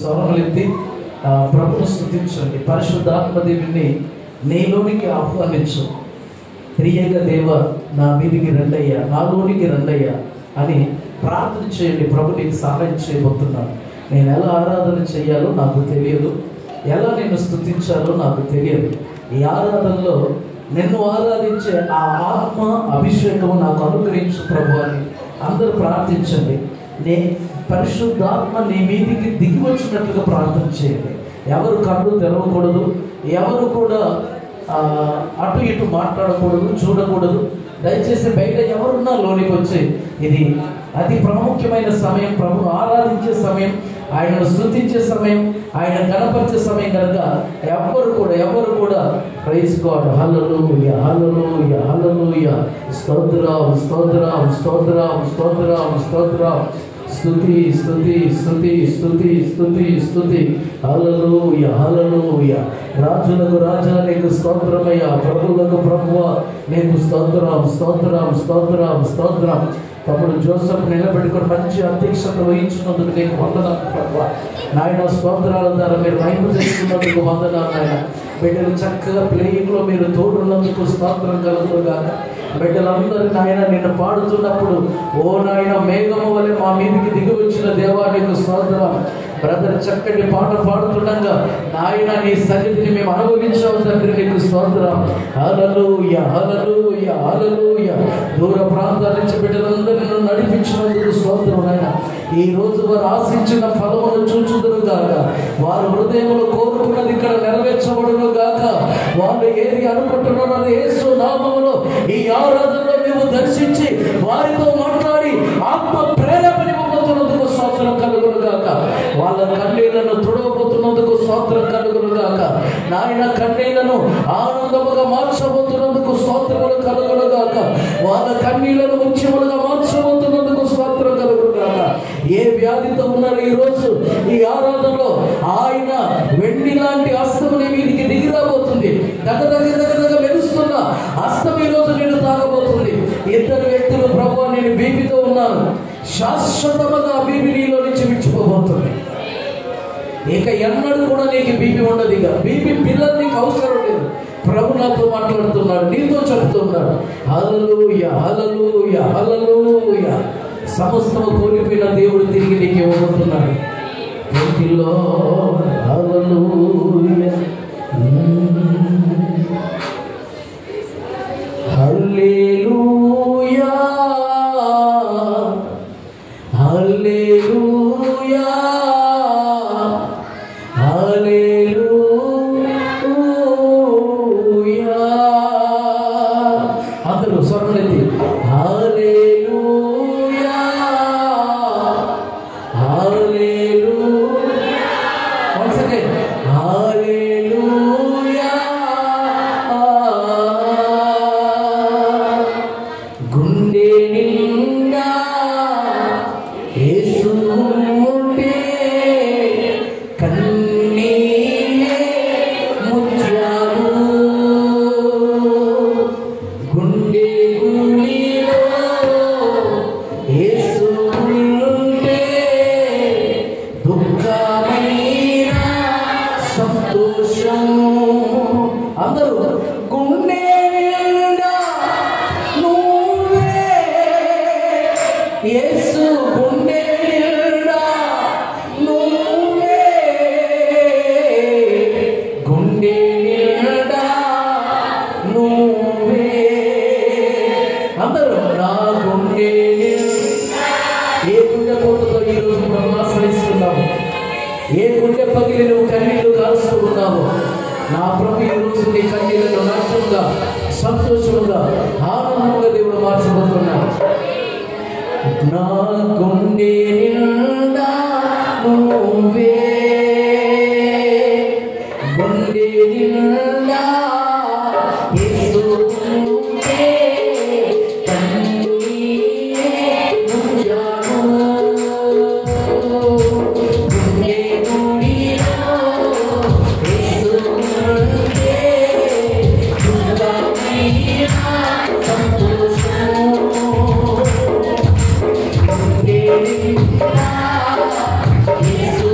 స్వరములెత్తి ప్రభువును స్తుతించండి. పరిశుద్ధాత్మ దేవుని నీలోనికి ఆహ్వానించు. త్రియేక దేవ నా మీదికి రండయ్యా, నాలోనికి రండయ్యా అని ప్రార్థన చేయండి. ప్రభు నీకు సహాయం చేయబోతున్నాను. నేను ఎలా ఆరాధన చేయాలో నాకు తెలియదు, ఎలా నేను స్తుతించాలో నాకు తెలియదు. ఈ ఆరాధనలో నిన్ను ఆరాధించే ఆ ఆత్మ అభిషేకము నాకు అనుగ్రహించు ప్రభు అని అందరూ ప్రార్థించండి. పరిశుద్ధాత్మ నీ మీదికి దిగి వచ్చినట్లుగా ప్రార్థన చేయండి. ఎవరు కళ్ళు తెరవకూడదు, ఎవరు కూడా అటు ఇటు మాట్లాడకూడదు, చూడకూడదు. దయచేసి బయట ఎవరున్నా లోనికి వచ్చి ఇది అతి ప్రాముఖ్యమైన సమయం, ప్రభును ఆరాధించే సమయం, ఆయనను స్తుతించే సమయం, ఆయన గణపరిచే సమయం కనుక ఎవరు కూడా ప్రైజ్ గాడ్, హల్లెలూయా హల్లెలూయా హల్లెలూయా, స్తోత్రం స్తోత్రం స్తోత్రం స్తోత్రం స్తోత్రం, స్తుతి స్తుతి స్తుతి స్తుతి స్తుతి స్తుతి, హల్లెలూయా హల్లెలూయా. రాజులకు రాజా నీకు స్తోత్రమయ్యా, ప్రభువులకు ప్రభువా నీకు స్తోత్రం స్తోత్రం స్తోత్రం స్తోత్రం. తమ్ముడు జోసెఫ్ నిలబెట్టుకుని మంచి అధ్యక్షత వహించినందుకు నీకు వందనాలు ప్రభువా. నాయన స్తోత్రాల ద్వారా మీరు మహిమ తెచ్చుకున్నందుకు వందనాలు నాయన. బిడ్డలు చక్కగా ప్లేయింగ్లో మీరు తోడున్నందుకు స్తోత్రం కలుగుగాక. బిడ్డలందరూ నాయన నిన్ను పాడుతున్నప్పుడు ఓ నాయన మేఘము వలె మా మీదికి దిగి వచ్చిన దేవా నీకు స్తోత్రం. బ్రదర్ చక్కటి పాట పాడుతుండగా నాయన నీ సన్నిధిని మేము అనుభవించాము తండ్రి, నీకు స్తోత్రం. హల్లెలూయా హల్లెలూయా హల్లెలూయా. దూర ప్రాంతాల నుంచి బిడ్డలందరినీ నడిపించినందుకు స్తోత్రం నాయన. ఈ రోజు వారు ఆశించిన ఫలమును చూచుదురు గాక, వారు హృదయంలో కోరుకున్నది ఇక్కడ నెరవేర్చబడును గాక. వాళ్ళు ఏది అనుకుంటున్నారో అది యేసు నామములో ఈ ఆరాధనలో మేము దర్శించి వారితో మాట్లాడి ఆత్మ ప్రేరేపణ ఇవ్వబోతున్నందుకు స్తోత్రం కలుగును గాక. వాళ్ళ కన్నీళ్లను తుడవబోతున్నందుకు స్తోత్రం కలుగును గాక. నాయన కన్నీళ్లను ఆనందముగా మార్చబోతున్నందుకు స్తోత్రములు కలుగును గాక. వాళ్ళ కన్నీళ్లను ముత్యములుగా మార్చబోతున్నందుకు స్తోత్రం కలుగును గాక. ఏ వ్యాధితో ఉన్నారు ఈ రోజు ఈ ఆరాధనలో ఆయన వెండి లాంటి హస్తము నీ మీదికి దిగి రాబోతుంది. దగ్గర మెరుస్తున్న హస్తం ఈ రోజు నేను తాగబోతుంది. ఇద్దరు వ్యక్తులు ప్రభువా నేను బీపీతో ఉన్నాను, శాశ్వతముగా బీపీ నీలో నుంచి విడిచిపోబోతుంది. ఇక ఎన్నడూ కూడా నీకు బీపీ ఉండదు. ఇక బీపీ పిల్లలు నీకు అవసరం లేదు. ప్రభు నాతో మాట్లాడుతున్నాడు, నీతో చెప్తున్నాడు. హల్లెలూయా హల్లెలూయా హల్లెలూయా. సమస్తము కోల్పోయిన దేవుడు తిరిగి నీకు ఇవ్వబోతున్నాడు. ఇంటిలో హల్లెలూయా హల్లెలూయా హల్లెలూయా హల్లెలూయా. అందరూ స్వరములెత్తి హల్లెలూయా హల్లెలూయా. వన్స్ అగైన్ హల్లెలూయా. గుండె నిండా యేసు ఉంటే కన్నీళ్ళే ముత్యాలు, గుండె గుండెలో యేసు ఉంటే దుఃఖమైన సంతోషం. అందరూ గుండె నిండా నువ్వే యేసు, గుండె నిండా నువ్వే, గుండె నిండా నువ్వే. అందరూ నా గుండె నిండా. ఏ గుండె పోటుతో ఈరోజు మనం ఆశ్రయిస్తున్నాము, ఏ గుండె పగిలి నువ్వు కన్నీళ్లు కాల్స్తూ ఉన్నావు, నా ప్రభు ఈ రోజు నీ కన్నీళ్లను నాట్యంగా సంతోషముగా ఆనందంగా దేవుడు మార్చబోతున్నాడు. నా గుండె నిండా నువ్వే, గుండె నిండా యేసు ఉంటే కన్నీళ్ళే ముత్యాలు, గుండె గుడిలో యేసు ఉంటే దుఃఖమైన సంతోషం. Yesu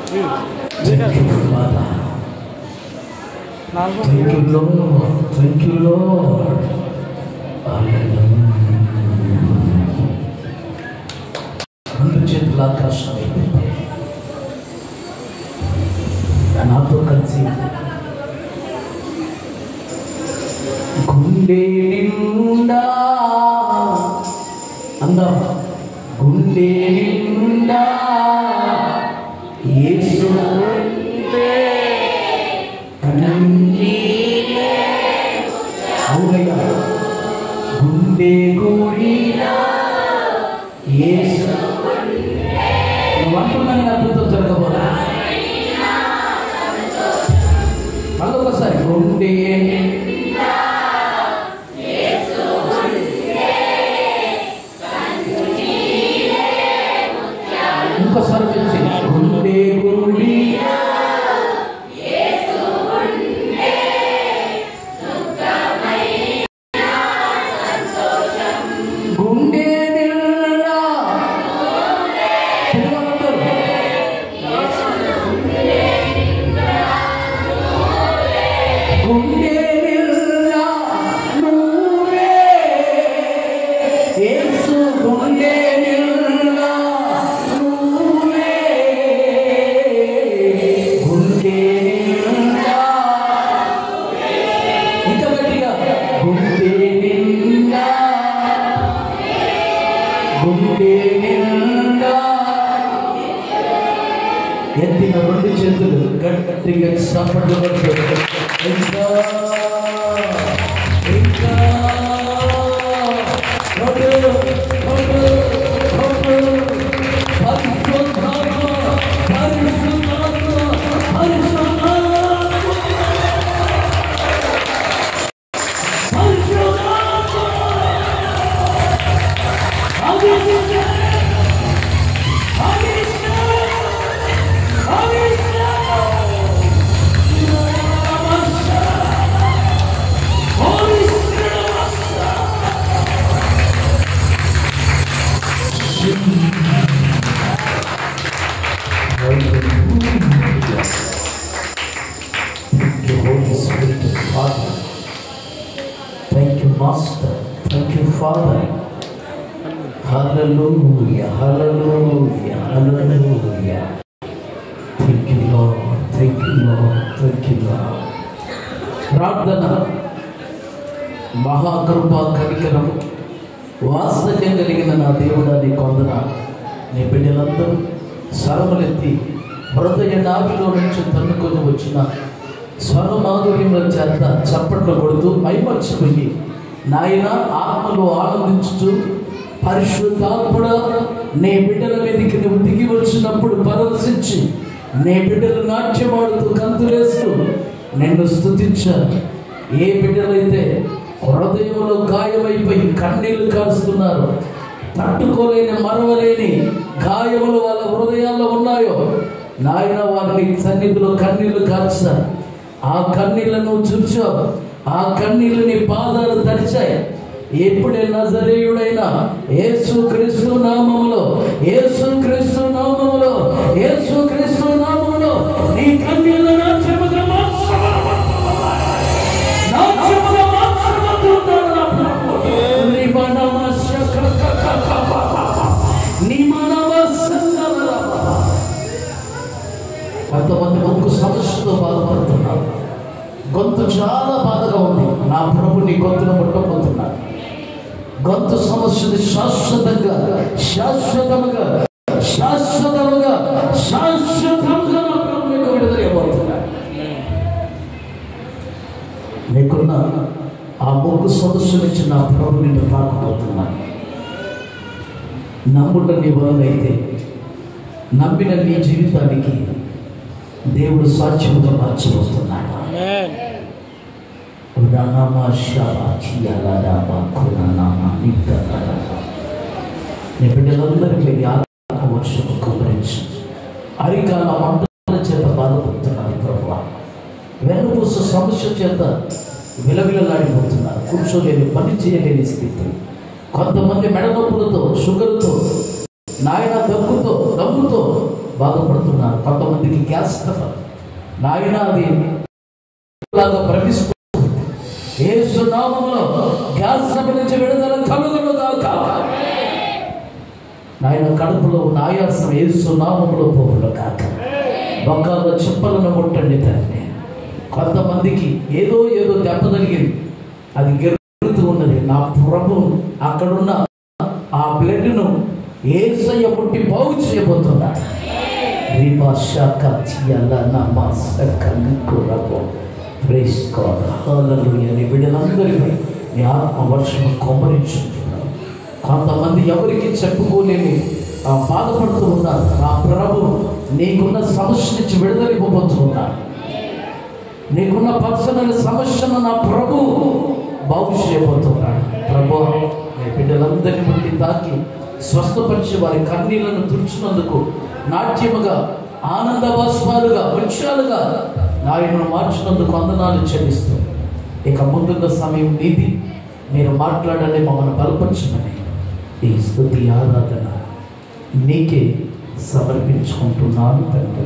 Thank you, Father. Thank you, Lord. Thank you, Lord. Hallelujah. రెండు చేతుల ఆకాశం అయిపోయింది. నాతో కలిసి గుండె నిండా అందా, గుండె నిండా యేసు అవునయ్యా, గుండె గుడిలా యేసు నువ్వు అంటున్నాను అద్భుతం జరగబోదా. మళ్ళీ ఒకసారి గుండె ఇంకోసారి వచ్చి గుండె గుడి గుండె నిండా గుండె నిండా నువ్వే యేసు, గుండె నిండా నువ్వే, గుండె నిండా ఇంకా గట్టిగా గుండె నిండా, గుండె నిండా ఎత్తిన రెండు చేతులు గట్టిగా చప్పట్లు కొట్టు. ఇంకా ఇంకా కొట్టు, కొట్టు, కొట్టు. పరిశుద్ధాత్మ, పరిశుద్ధాత్మ, పరిశుద్ధాత్మ, పరిశుద్ధాత్మ. Thank you, Master. Thank you, Father. Hallelujah, hallelujah, hallelujah. Thank you, Lord. Thank you, Lord. Thank you, Lord. ప్రార్థన మహాకృప కనికరం వాత్సల్యం కలిగిన నా దేవుడా నీ కొందన. నీ బిడ్డలందరూ స్వరములెత్తి హృదయ నాభిలో నుంచి తన్నుకొని వచ్చిన స్వరమాధుర్యముల చేత చప్పట్లు కొడుతూ మైమర్చిపోయి నాయన ఆత్మలో ఆనందించుతూ పరిశుద్ధాత్ముడా నీ బిడ్డల మీదకి నువ్వు దిగి వచ్చినప్పుడు పరవశించి నీ బిడ్డలు నాట్యమాడుతూ గంతులేస్తూ నిన్ను స్తుతించారు. ఏ బిడ్డలైతే హృదయంలో గాయమైపోయి కన్నీళ్లు కారుస్తున్నారు, తట్టుకోలేని మరవలేని గాయములు వాళ్ళ హృదయాల్లో ఉన్నాయో నాయన వారిని సన్నిధిలో కన్నీళ్లు కార్చారు. ఆ కన్నీళ్లను చూచావు, ఆ కన్నీళ్లు నీ పాదాలు తడిచాయి. ఎప్పుడే నజరేయుడైన యేసుక్రీస్తు నామములో, యేసుక్రీస్తు నామములో, యేసుక్రీస్తు నామములో నీ కన్నీళ్లు నాట్యముగా కొంతమంది ముక్కు సమస్యతో బాధపడుతున్నారు. గొంతు చాలా బాధగా ఉంది. నా ప్రభు నీ గొంతును ముట్టబోతున్నాడు. గొంతు సమస్యని శాశ్వతంగా శాశ్వతముగా శాశ్వతముగా శాశ్వతంగా నా ప్రభు నీకు విడుదల ఇవ్వబోతున్నాడు. నీకున్న ఆ ముక్కు సమస్య నుంచి నా ప్రభు నిన్ను తాకబోతున్నాడు. నమ్ముట నీ వలనైతే నమ్మిన నీ జీవితానికి దేవుడు సాక్ష్యముగా మార్చబోతున్నాడు. నీ బిడ్డలందరికీ ఆత్మవర్షము కుమరించు. అరికాల మంటల చేత బాధపడుతున్నారు ప్రభువా, వెనుపూస సమస్య చేత విలవిలలాడిపోతున్నారు. కూర్చోలేని పని చేయలేని స్థితి. కొంతమంది మెడ నొప్పులతో, షుగర్తో, నాయన దగ్గుతో, బాధపడుతున్నారు. కొంతమందికి గ్యాస్ ట్రబుల్. నాయన అది లాగా భ్రమిస్తూ యేసు నామములో గ్యాస్ ట్రబుల్ నుంచి విడుదల కలుగును గాక. నాయన కడుపులో ఉన్న ఆయాసం యేసు నామములో పోవును గాక. బొక్కలో చెప్పులను ముట్టండి తండ్రి. కొంతమందికి ఏదో దెబ్బ తగిలింది, అది గెలుతూ ఉన్నది. నా ప్రభు అక్కడున్న ఆ బ్లడ్ను యేసయ్య ముట్టి బాగు చేయబోతున్నాడు. బిడ్డలందరిపై నీ ఆత్మ వర్షము కుమ్మరించుకుంటున్నాడు. కొంతమంది ఎవరికి చెప్పుకోలేని బాధపడుతూ ఉన్నారు. నా ప్రభు నీకున్న సమస్య నుంచి విడుదల ఇవ్వబోతున్నాడు. నీకున్న పర్సనల్ సమస్యను నా ప్రభు బాగు చేయబోతున్నాడు. ప్రభు నీ బిడ్డలందరినీ బట్టి తాకి స్వస్థపరిచి వారి కన్నీళ్లను తుడిచినందుకు నాట్యముగా, ఆనంద బాష్పాలుగా, వృక్షాలుగా నాయనను మార్చినందుకు వందనాలు చెల్లిస్తూ, ఇక ముందున్న సమయం నీది, మీరు మాట్లాడండి, మమ్మల్ని బలపరచమని ఈ స్తుతి ఆరాధన నీకే సమర్పించుకుంటున్నాను తండ్రి.